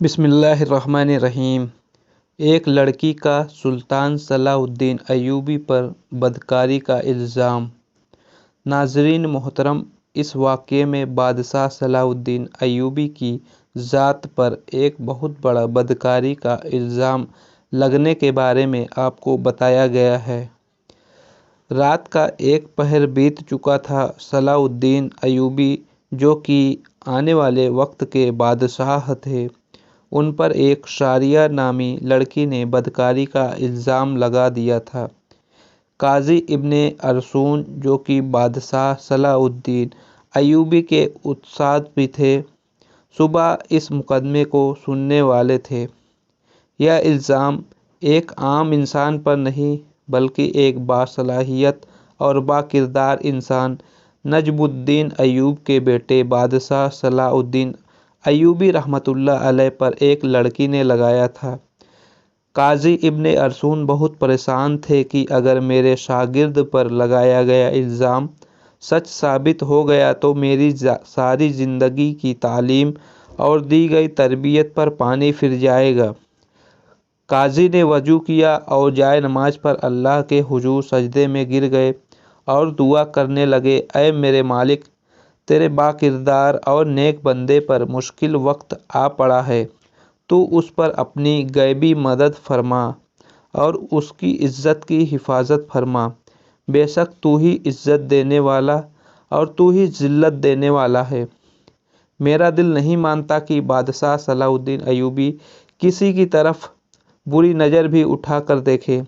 بسم اللہ الرحمن الرحیم۔ ایک لڑکی کا سلطان صلاح الدین ایوبی پر بدکاری کا الزام۔ ناظرین محترم، اس واقعے میں بادشاہ صلاح الدین ایوبی کی ذات پر ایک بہت بڑا بدکاری کا الزام لگنے کے بارے میں آپ کو بتایا گیا ہے۔ رات کا ایک پہر بیت چکا تھا۔ صلاح الدین ایوبی جو کہ آنے والے وقت کے بادشاہ تھے، ان پر ایک شاریہ نامی لڑکی نے بدکاری کا الزام لگا دیا تھا۔ قاضی ابن ارسون جو کہ بادشاہ صلاح الدین ایوبی کے استاد بھی تھے، صبح اس مقدمے کو سننے والے تھے۔ یہ الزام ایک عام انسان پر نہیں بلکہ ایک باصلاحیت اور باکردار انسان نجم الدین ایوب کے بیٹے بادشاہ صلاح الدین ایوبی رحمۃ اللہ علیہ پر ایک لڑکی نے لگایا تھا۔ قاضی ابن ارسون بہت پریشان تھے کہ اگر میرے شاگرد پر لگایا گیا الزام سچ ثابت ہو گیا تو میری ساری زندگی کی تعلیم اور دی گئی تربیت پر پانی پھر جائے گا۔ قاضی نے وضو کیا اور جائے نماز پر اللہ کے حضور سجدے میں گر گئے اور دعا کرنے لگے، اے میرے مالک، تیرے باکردار اور نیک بندے پر مشکل وقت آ پڑا ہے، تو اس پر اپنی غیبی مدد فرما اور اس کی عزت کی حفاظت فرما۔ بے شک تو ہی عزت دینے والا اور تو ہی ذلت دینے والا ہے۔ میرا دل نہیں مانتا کہ بادشاہ صلاح الدین ایوبی کسی کی طرف بری نظر بھی اٹھا کر دیکھے،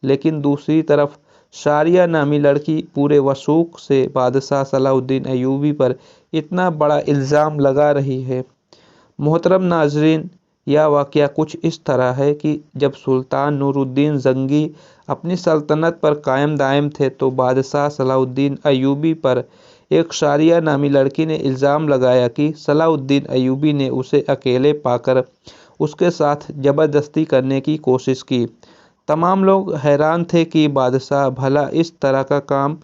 لیکن دوسری طرف شاریہ نامی لڑکی پورے وثوق سے بادشاہ صلاح الدین ایوبی پر اتنا بڑا الزام لگا رہی ہے۔ محترم ناظرین، یہ واقعہ کچھ اس طرح ہے کہ جب سلطان نور الدین زنگی اپنی سلطنت پر قائم دائم تھے تو بادشاہ صلاح الدین ایوبی پر ایک شاریہ نامی لڑکی نے الزام لگایا کہ صلاح الدین ایوبی نے اسے اکیلے پا کر اس کے ساتھ زبردستی کرنے کی کوشش کی۔ تمام لوگ حیران تھے کہ بادشاہ بھلا اس طرح کا کام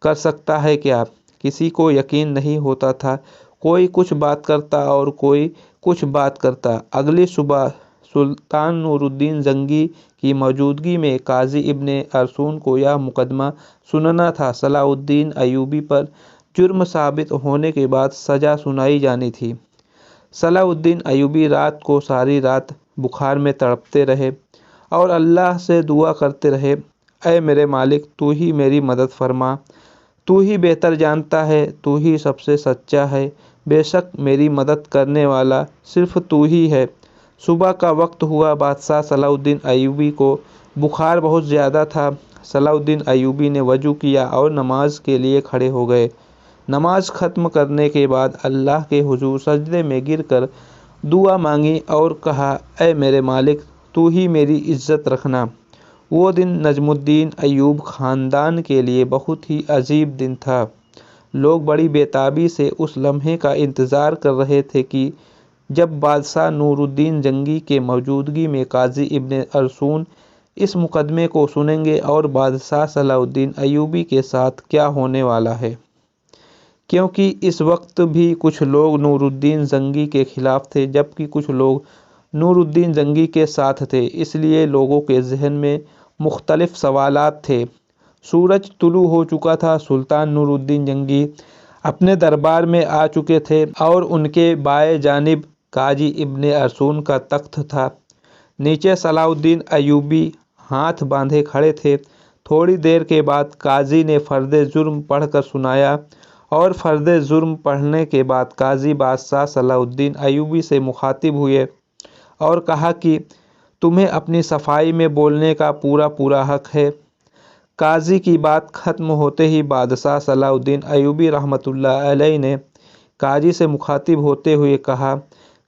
کر سکتا ہے کیا؟ کسی کو یقین نہیں ہوتا تھا۔ کوئی کچھ بات کرتا اور کوئی کچھ بات کرتا۔ اگلی صبح سلطان نور الدین زنگی کی موجودگی میں قاضی ابن ارسون کو یہ مقدمہ سننا تھا۔ صلاح الدین ایوبی پر جرم ثابت ہونے کے بعد سزا سنائی جانی تھی۔ صلاح الدین ایوبی رات کو ساری رات بخار میں تڑپتے رہے اور اللہ سے دعا کرتے رہے، اے میرے مالک، تو ہی میری مدد فرما، تو ہی بہتر جانتا ہے، تو ہی سب سے سچا ہے، بے شک میری مدد کرنے والا صرف تو ہی ہے۔ صبح کا وقت ہوا۔ بادشاہ صلاح الدین ایوبی کو بخار بہت زیادہ تھا۔ صلاح الدین ایوبی نے وضو کیا اور نماز کے لیے کھڑے ہو گئے۔ نماز ختم کرنے کے بعد اللہ کے حضور سجدے میں گر کر دعا مانگی اور کہا، اے میرے مالک، تو ہی میری عزت رکھنا۔ وہ دن نجم الدین ایوب خاندان کے لیے بہت ہی عجیب دن تھا۔ لوگ بڑی بےتابی سے اس لمحے کا انتظار کر رہے تھے کہ جب بادشاہ نور الدین زنگی کے موجودگی میں قاضی ابن ارسون اس مقدمے کو سنیں گے اور بادشاہ صلاح الدین ایوبی کے ساتھ کیا ہونے والا ہے۔ کیونکہ اس وقت بھی کچھ لوگ نور الدین زنگی کے خلاف تھے جبکہ کچھ لوگ نور الدین زنگی کے ساتھ تھے، اس لیے لوگوں کے ذہن میں مختلف سوالات تھے۔ سورج طلوع ہو چکا تھا۔ سلطان نور الدین زنگی اپنے دربار میں آ چکے تھے اور ان کے بائیں جانب قاضی ابن ارسون کا تخت تھا۔ نیچے صلاح الدین ایوبی ہاتھ باندھے کھڑے تھے۔ تھوڑی دیر کے بعد قاضی نے فرض جرم پڑھ کر سنایا اور فرض جرم پڑھنے کے بعد قاضی بادشاہ صلاح الدین ایوبی سے مخاطب ہوئے اور کہا کہ تمہیں اپنی صفائی میں بولنے کا پورا حق ہے۔ قاضی کی بات ختم ہوتے ہی بادشاہ صلاح الدین ایوبی رحمۃ اللہ علیہ نے قاضی سے مخاطب ہوتے ہوئے کہا،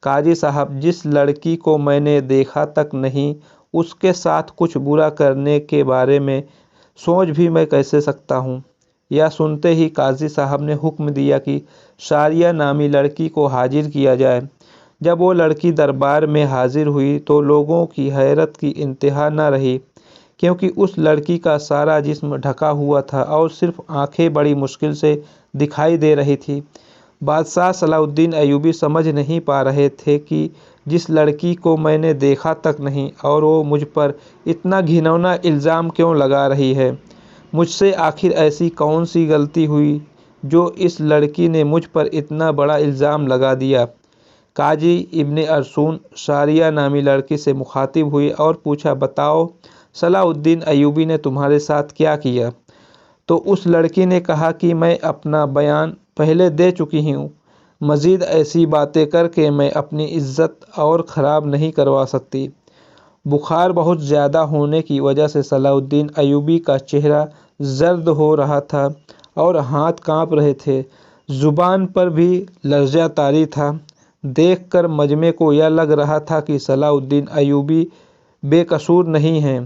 قاضی صاحب، جس لڑکی کو میں نے دیکھا تک نہیں، اس کے ساتھ کچھ برا کرنے کے بارے میں سوچ بھی میں کیسے سکتا ہوں؟ یہ سنتے ہی قاضی صاحب نے حکم دیا کہ شاریہ نامی لڑکی کو حاضر کیا جائے۔ جب وہ لڑکی دربار میں حاضر ہوئی تو لوگوں کی حیرت کی انتہا نہ رہی، کیونکہ اس لڑکی کا سارا جسم ڈھکا ہوا تھا اور صرف آنکھیں بڑی مشکل سے دکھائی دے رہی تھیں۔ بادشاہ صلاح الدین ایوبی سمجھ نہیں پا رہے تھے کہ جس لڑکی کو میں نے دیکھا تک نہیں، اور وہ مجھ پر اتنا گھناؤنا الزام کیوں لگا رہی ہے؟ مجھ سے آخر ایسی کون سی غلطی ہوئی جو اس لڑکی نے مجھ پر اتنا بڑا الزام لگا دیا؟ قاضی ابن ارسطو شاریہ نامی لڑکی سے مخاطب ہوئی اور پوچھا، بتاؤ صلاح الدین ایوبی نے تمہارے ساتھ کیا کیا؟ تو اس لڑکی نے کہا کہ میں اپنا بیان پہلے دے چکی ہوں، مزید ایسی باتیں کر کے میں اپنی عزت اور خراب نہیں کروا سکتی۔ بخار بہت زیادہ ہونے کی وجہ سے صلاح الدین ایوبی کا چہرہ زرد ہو رہا تھا اور ہاتھ کانپ رہے تھے، زبان پر بھی لرزہ طاری تھا۔ دیکھ کر مجمع کو یہ لگ رہا تھا کہ صلاح الدین ایوبی بے قصور نہیں ہیں۔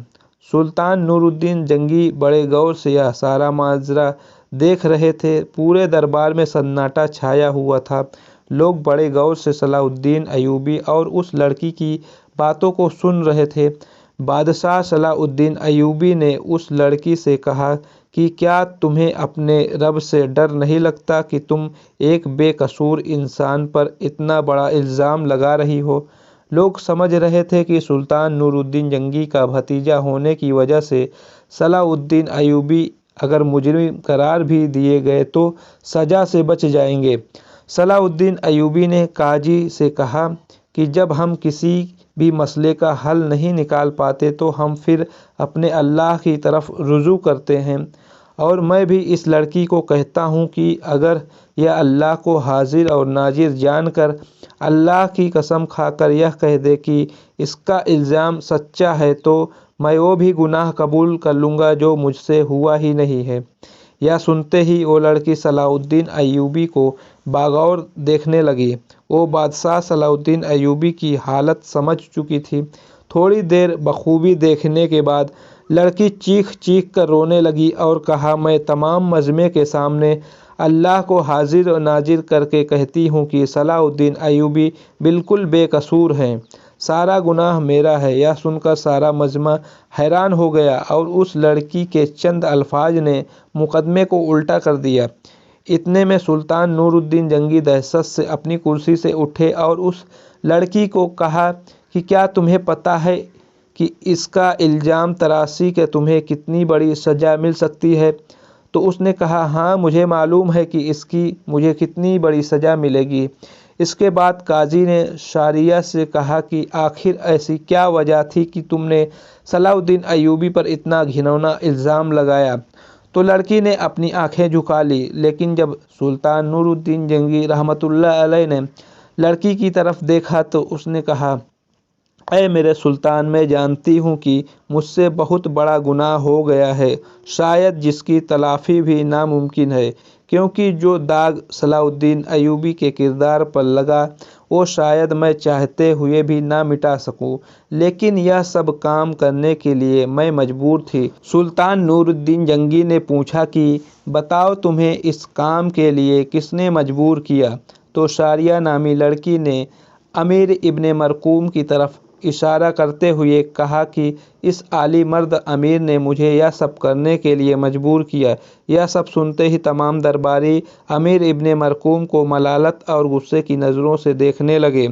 سلطان نور الدین جنگی بڑے غور سے یہ سارا ماجرا دیکھ رہے تھے۔ پورے دربار میں سناٹا چھایا ہوا تھا۔ لوگ بڑے غور سے صلاح الدین ایوبی اور اس لڑکی کی باتوں کو سن رہے تھے۔ بادشاہ صلاح الدین ایوبی نے اس لڑکی سے کہا کہ کیا تمہیں اپنے رب سے ڈر نہیں لگتا کہ تم ایک بے قصور انسان پر اتنا بڑا الزام لگا رہی ہو؟ لوگ سمجھ رہے تھے کہ سلطان نور الدین جنگی کا بھتیجا ہونے کی وجہ سے صلاح الدین ایوبی اگر مجرم قرار بھی دیے گئے تو سزا سے بچ جائیں گے۔ صلاح الدین ایوبی نے قاضی سے کہا کہ جب ہم کسی بھی مسئلے کا حل نہیں نکال پاتے تو ہم پھر اپنے اللہ کی طرف رجوع کرتے ہیں، اور میں بھی اس لڑکی کو کہتا ہوں کہ اگر یہ اللہ کو حاضر اور ناظر جان کر اللہ کی قسم کھا کر یہ کہہ دے کہ اس کا الزام سچا ہے تو میں وہ بھی گناہ قبول کر لوں گا جو مجھ سے ہوا ہی نہیں ہے۔ یہ سنتے ہی وہ لڑکی صلاح الدین ایوبی کو بغور دیکھنے لگی۔ وہ بادشاہ صلاح الدین ایوبی کی حالت سمجھ چکی تھی۔ تھوڑی دیر بخوبی دیکھنے کے بعد لڑکی چیخ چیخ کر رونے لگی اور کہا، میں تمام مجمع کے سامنے اللہ کو حاضر و ناظر کر کے کہتی ہوں کہ صلاح الدین ایوبی بالکل بے قصور ہیں، سارا گناہ میرا ہے۔ یہ سن کر سارا مجمع حیران ہو گیا اور اس لڑکی کے چند الفاظ نے مقدمے کو الٹا کر دیا۔ اتنے میں سلطان نور الدین جنگی دہشت سے اپنی کرسی سے اٹھے اور اس لڑکی کو کہا کہ کیا تمہیں پتہ ہے کہ اس کا الزام تراشی کے تمہیں کتنی بڑی سزا مل سکتی ہے؟ تو اس نے کہا، ہاں مجھے معلوم ہے کہ اس کی مجھے کتنی بڑی سزا ملے گی۔ اس کے بعد قاضی نے شاریہ سے کہا کہ آخر ایسی کیا وجہ تھی کہ تم نے صلاح الدین ایوبی پر اتنا گھناؤنا الزام لگایا؟ تو لڑکی نے اپنی آنکھیں جھکا لی، لیکن جب سلطان نور الدین جنگی رحمۃ اللہ علیہ نے لڑکی کی طرف دیکھا تو اس نے کہا، اے میرے سلطان، میں جانتی ہوں کہ مجھ سے بہت بڑا گناہ ہو گیا ہے، شاید جس کی تلافی بھی ناممکن ہے، کیونکہ جو داغ صلاح الدین ایوبی کے کردار پر لگا وہ شاید میں چاہتے ہوئے بھی نہ مٹا سکوں، لیکن یہ سب کام کرنے کے لیے میں مجبور تھی۔ سلطان نور الدین جنگی نے پوچھا کہ بتاؤ تمہیں اس کام کے لیے کس نے مجبور کیا؟ تو شاریہ نامی لڑکی نے امیر ابن مرقوم کی طرف اشارہ کرتے ہوئے کہا کہ اس عالی مرد امیر نے مجھے یہ سب کرنے کے لیے مجبور کیا۔ یہ سب سنتے ہی تمام درباری امیر ابن مرقوم کو ملالت اور غصے کی نظروں سے دیکھنے لگے۔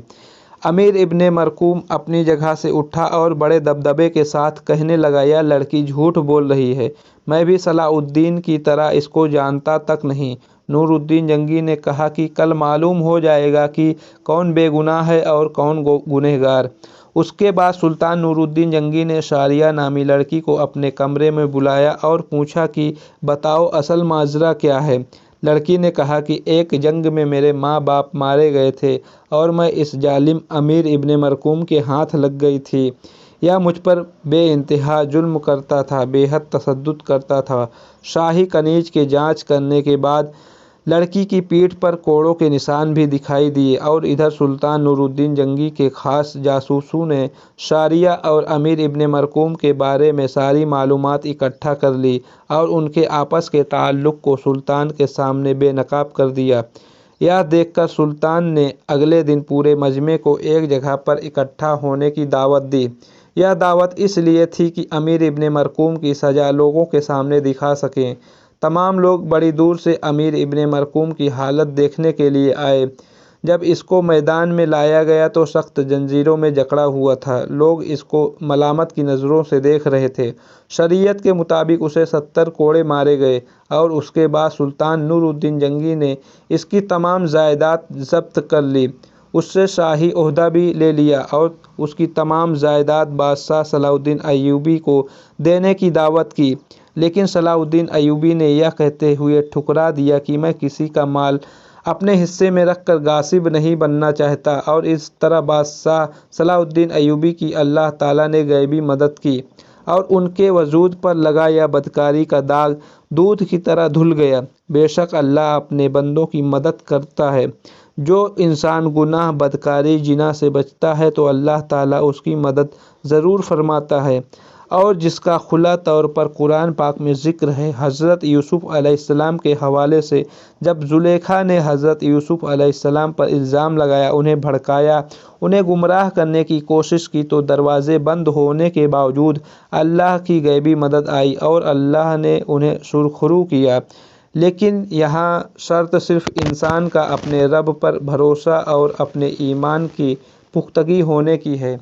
امیر ابن مرقوم اپنی جگہ سے اٹھا اور بڑے دبدبے کے ساتھ کہنے لگا، یہ لڑکی جھوٹ بول رہی ہے، میں بھی صلاح الدین کی طرح اس کو جانتا تک نہیں۔ نور الدین جنگی نے کہا کہ کل معلوم ہو جائے گا کہ کون بے گناہ ہے اور کون گنہگار۔ اس کے بعد سلطان نور الدین جنگی نے شاریہ نامی لڑکی کو اپنے کمرے میں بلایا اور پوچھا کہ بتاؤ اصل ماجرا کیا ہے؟ لڑکی نے کہا کہ ایک جنگ میں میرے ماں باپ مارے گئے تھے اور میں اس ظالم امیر ابن مرقوم کے ہاتھ لگ گئی تھی۔ یہ مجھ پر بے انتہا ظلم کرتا تھا، بے حد تشدد کرتا تھا۔ شاہی کنیج کے جانچ کرنے کے بعد لڑکی کی پیٹھ پر کوڑوں کے نشان بھی دکھائی دیے، اور ادھر سلطان نور الدین جنگی کے خاص جاسوسوں نے شاریہ اور امیر ابن مرقوم کے بارے میں ساری معلومات اکٹھا کر لی اور ان کے آپس کے تعلق کو سلطان کے سامنے بے نقاب کر دیا۔ یہ دیکھ کر سلطان نے اگلے دن پورے مجمع کو ایک جگہ پر اکٹھا ہونے کی دعوت دی۔ یہ دعوت اس لیے تھی کہ امیر ابن مرقوم کی سزا لوگوں کے سامنے دکھا سکیں۔ تمام لوگ بڑی دور سے امیر ابن مرقوم کی حالت دیکھنے کے لیے آئے۔ جب اس کو میدان میں لایا گیا تو سخت زنجیروں میں جکڑا ہوا تھا۔ لوگ اس کو ملامت کی نظروں سے دیکھ رہے تھے۔ شریعت کے مطابق اسے 70 کوڑے مارے گئے اور اس کے بعد سلطان نور الدین جنگی نے اس کی تمام جائیداد ضبط کر لی، اس سے شاہی عہدہ بھی لے لیا اور اس کی تمام جائیداد بادشاہ صلاح الدین ایوبی کو دینے کی دعوت کی۔ لیکن صلاح الدین ایوبی نے یہ کہتے ہوئے ٹھکرا دیا کہ میں کسی کا مال اپنے حصے میں رکھ کر غاصب نہیں بننا چاہتا، اور اس طرح بادشاہ صلاح الدین ایوبی کی اللہ تعالیٰ نے غیبی مدد کی اور ان کے وجود پر لگا یہ بدکاری کا داغ دودھ کی طرح دھل گیا۔ بے شک اللہ اپنے بندوں کی مدد کرتا ہے۔ جو انسان گناہ، بدکاری، زنا سے بچتا ہے تو اللہ تعالیٰ اس کی مدد ضرور فرماتا ہے، اور جس کا کھلا طور پر قرآن پاک میں ذکر ہے۔ حضرت یوسف علیہ السلام کے حوالے سے جب زلیخا نے حضرت یوسف علیہ السلام پر الزام لگایا، انہیں بھڑکایا، انہیں گمراہ کرنے کی کوشش کی تو دروازے بند ہونے کے باوجود اللہ کی غیبی مدد آئی اور اللہ نے انہیں سرخرو کیا۔ لیکن یہاں شرط صرف انسان کا اپنے رب پر بھروسہ اور اپنے ایمان کی پختگی ہونے کی ہے۔